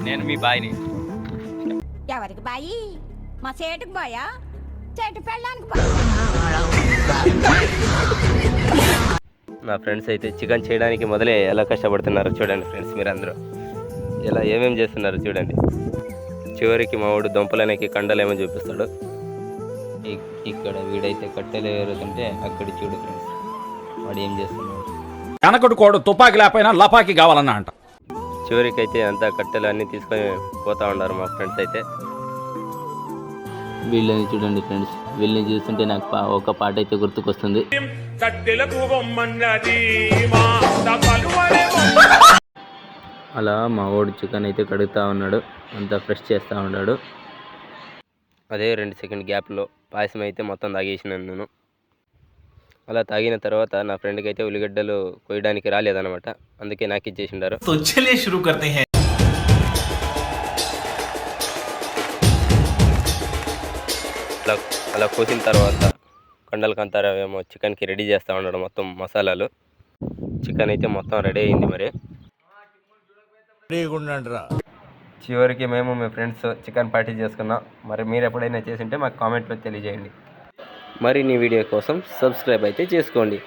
నేను మీ బాయ్ని. ఎవరికి బాయి? మా సేటుకు బాయా? చెట్టు పెళ్ళానికి నా ఫ్రెండ్స్ అయితే చికెన్ చేయడానికి మొదలే ఎలా కష్టపడుతున్నారు చూడండి ఫ్రెండ్స్, మీరు అందరూ ఎలా ఏమేమి చేస్తున్నారు చూడండి. చివరికి మా వాడు దుంపలనేకి కండలేమో చూపిస్తాడు. ఇక్కడ వీడైతే కట్టెలు ఏరుతుంటే అక్కడ చూడు ఫ్రెండ్స్ వాడు ఏం చేస్తున్నాడు. వెనకటి కోడు తుపాకి లేకపోయినా లపాకి కావాలన్నా అంట. చివరికి అయితే అంతా కట్టెలు అన్నీ తీసుకొని పోతా ఉన్నారు మా ఫ్రెండ్స్ అయితే. వీళ్ళని చూడండి ఫ్రెండ్స్, వీళ్ళని చూస్తుంటే నాకు ఒక పాట అయితే గుర్తుకొస్తుంది. అలా మా వాడు చికెన్ అయితే కడుగుతూ ఉన్నాడు, అంతా ఫ్రెష్ చేస్తూ ఉన్నాడు. అదే 2 సెకండ్ గ్యాప్లో పాయసం అయితే మొత్తం తాగేసినాను నేను. అలా తాగిన తర్వాత నా ఫ్రెండ్కి అయితే ఉల్లిగడ్డలు కొయ్యడానికి రాలేదన్నమాట, అందుకే నాకు ఇచ్చేసిండారు. అలా కోసిన తర్వాత కండలకంతారేమో చికెన్కి రెడీ చేస్తూ ఉన్నాడు మొత్తం మసాలాలు. చికెన్ అయితే మొత్తం రెడీ అయింది. మరి చివరికి మేము మీ ఫ్రెండ్స్ చికెన్ పార్టీ చేసుకున్నాం. మరి మీరు ఎప్పుడైనా చేసింటే మాకు కామెంట్లో తెలియజేయండి. మరిన్ని వీడియో కోసం సబ్స్క్రైబ్ అయితే చేసుకోండి.